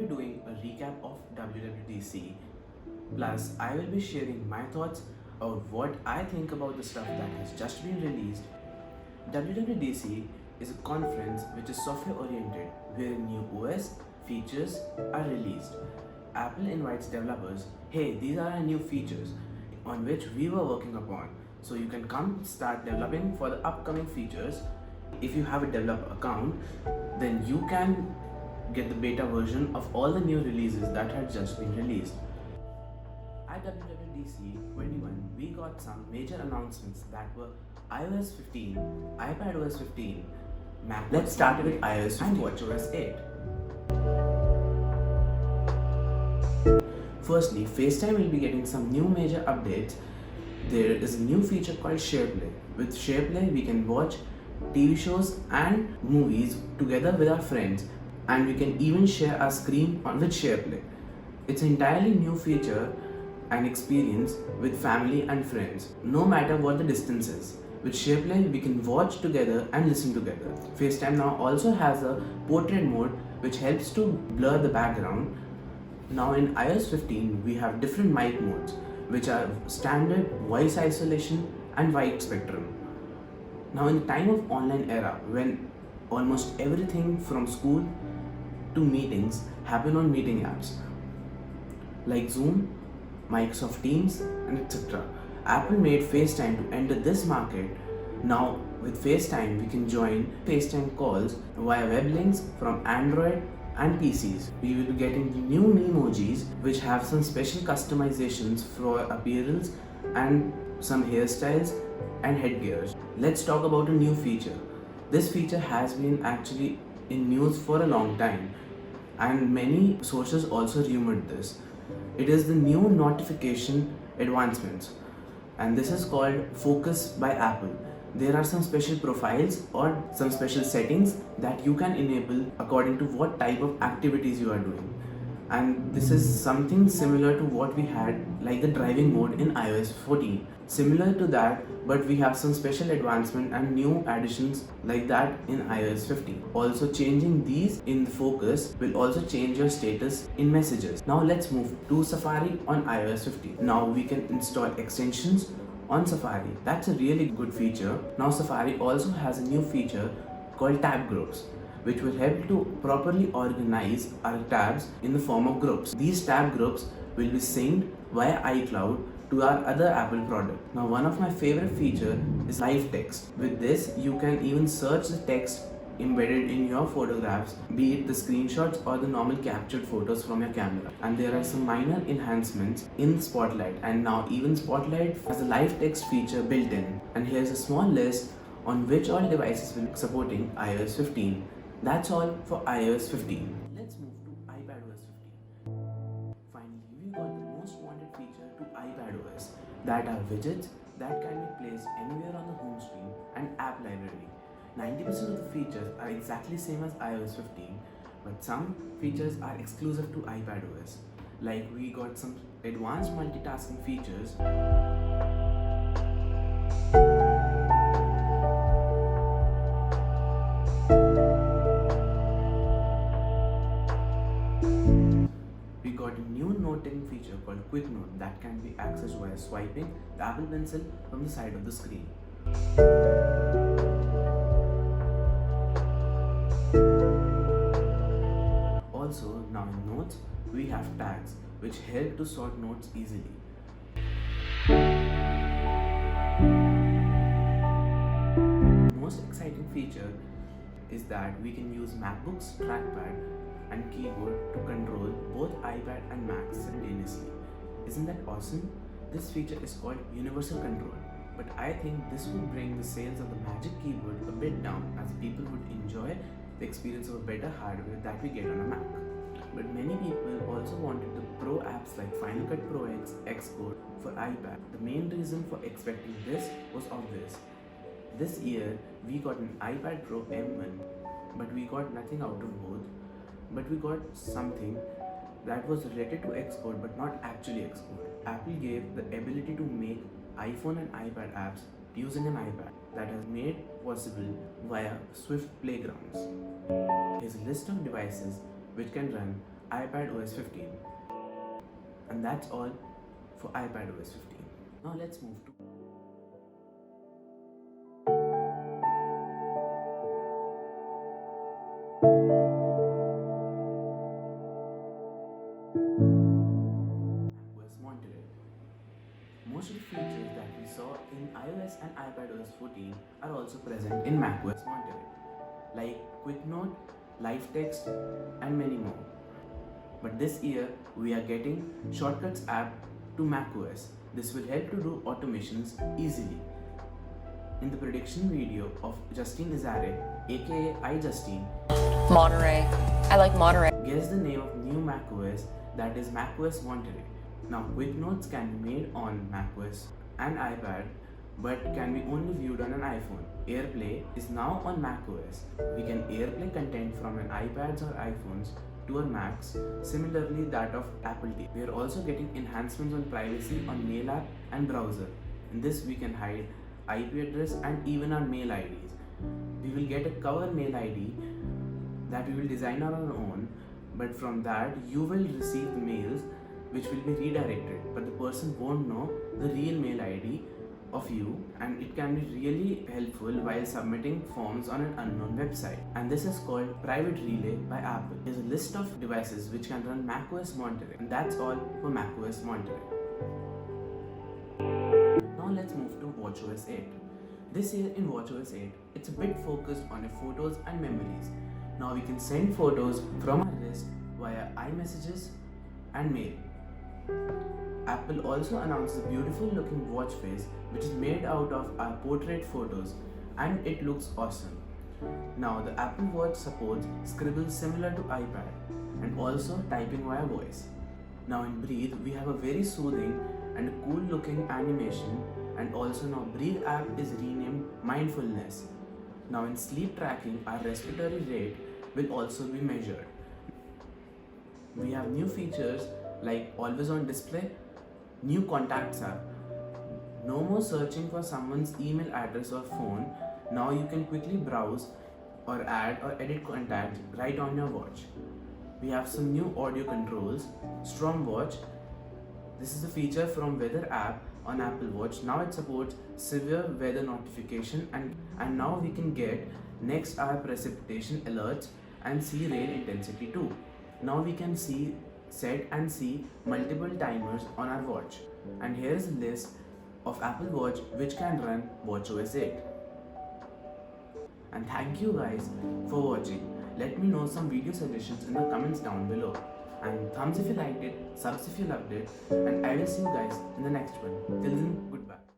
be doing a recap of WWDC, plus I will be sharing my thoughts of what I think about the stuff that has just been released. WWDC is a conference which is software oriented, where new OS features are released. Apple invites developers, hey, these are our new features on which we were working upon. So you can come start developing for the upcoming features. If you have a developer account, then you can get the beta version of all the new releases that had just been released. At WWDC 21, we got some major announcements that were iOS 15, iPadOS 15, macOS. Let's start with iOS 15 and watchOS 8. Firstly, FaceTime will be getting some new major updates. There is a new feature called SharePlay. With SharePlay, we can watch TV shows and movies together with our friends, and we can even share our screen with SharePlay. It's an entirely new feature and experience with family and friends, no matter what the distance is. With SharePlay, we can watch together and listen together. FaceTime now also has a portrait mode which helps to blur the background. Now in iOS 15, we have different mic modes, which are standard, voice isolation and wide spectrum. Now in the time of online era, when almost everything from school to meetings happen on meeting apps like Zoom, Microsoft Teams and etc. Apple made FaceTime to enter this market. Now with FaceTime, we can join FaceTime calls via web links from Android and PCs. We will be getting the new emojis which have some special customizations for appearance and some hairstyles and headgears. Let's talk about a new feature. This feature has been actually in news for a long time, and many sources also rumored this. It is the new notification advancements, and this is called Focus by Apple. There are some special profiles or some special settings that you can enable according to what type of activities you are doing. And this is something similar to what we had like the driving mode in iOS 14. Similar to that, but we have some special advancement and new additions like that in iOS 15. Also changing these in the focus will also change your status in messages. Now let's move to Safari on iOS 15. Now we can install extensions on Safari. That's a really good feature. Now Safari also has a new feature called tab groups, which will help to properly organize our tabs in the form of groups. These tab groups will be synced via iCloud to our other Apple product. Now one of my favorite feature is live text. With this, you can even search the text embedded in your photographs, be it the screenshots or the normal captured photos from your camera. And there are some minor enhancements in Spotlight, and now even Spotlight has a live text feature built in. And here's a small list on which all devices will be supporting iOS 15. That's all for iOS 15. Let's move to iPadOS 15. Finally, we got the most wanted feature to iPadOS, that are widgets that can be placed anywhere on the home screen and app library. 90% of the features are exactly same as iOS 15, but some features are exclusive to iPadOS. Like we got some advanced multitasking features. We got a new noting feature called Quick Note that can be accessed via swiping the Apple Pencil from the side of the screen. Also, now in Notes, we have tags which help to sort notes easily. The most exciting feature is that we can use MacBook's trackpad and keyboard to control both iPad and Mac simultaneously. Isn't that awesome? This feature is called Universal Control, but I think this will bring the sales of the Magic Keyboard a bit down, as people would enjoy the experience of a better hardware that we get on a Mac. But many people also wanted the Pro apps like Final Cut Pro X, Xcode for iPad. The main reason for expecting this was obvious. This year we got an iPad Pro M1, but we got nothing out of both. But we got something that was related to Xcode but not actually Xcode. Apple gave the ability to make iPhone and iPad apps using an iPad that is made possible via Swift Playgrounds. Here's a list of devices which can run iPadOS 15. And that's all for iPadOS 15. Now let's move to macOS Monterey. Most of the features that we saw in iOS and iPadOS 14 are also present in macOS Monterey, like Quick Note, Live Text, and many more. But this year we are getting Shortcuts app to macOS. This will help to do automations easily. In the prediction video of Justine Izare, aka iJustine, Monterey. I like Monterey. guess the name of new macOS, that is macOS Monterey. Now, quick notes can be made on macOS and iPad, but can be only viewed on an iPhone. AirPlay is now on macOS. We can AirPlay content from an iPads or iPhones to our Macs, similarly that of Apple TV. We are also getting enhancements on privacy on Mail app and browser. In this, we can hide IP address and even our mail IDs. We will get a cover mail ID that we will design on our own, but from that you will receive the mails which will be redirected, but the person won't know the real mail ID of you, and it can be really helpful while submitting forms on an unknown website. And this is called Private Relay by Apple. There's a list of devices which can run macOS Monterey, and that's all for macOS Monterey. Now let's move to watchOS 8. This year in watchOS 8, it's a bit focused on your photos and memories. Now we can send photos from our list via iMessages and mail. Apple also announced a beautiful looking watch face which is made out of our portrait photos, and it looks awesome. Now the Apple Watch supports scribble similar to iPad and also typing via voice. Now in Breathe we have a very soothing and cool looking animation, and also now Breathe app is renamed Mindfulness. Now in sleep tracking our respiratory rate will also be measured. We have new features like always on display, new contacts app. No more searching for someone's email address or phone. Now you can quickly browse or add or edit contacts right on your watch. We have some new audio controls, Storm Watch. This is a feature from Weather app on Apple Watch. Now it supports severe weather notification, and now we can get next hour precipitation alerts and see rain intensity too. Now we can set and see multiple timers on our watch. And here is a list of Apple Watch which can run watchOS 8. And thank you guys for watching. Let me know some video suggestions in the comments down below. And thumbs if you liked it, subs if you loved it, and I will see you guys in the next one. Till then, goodbye.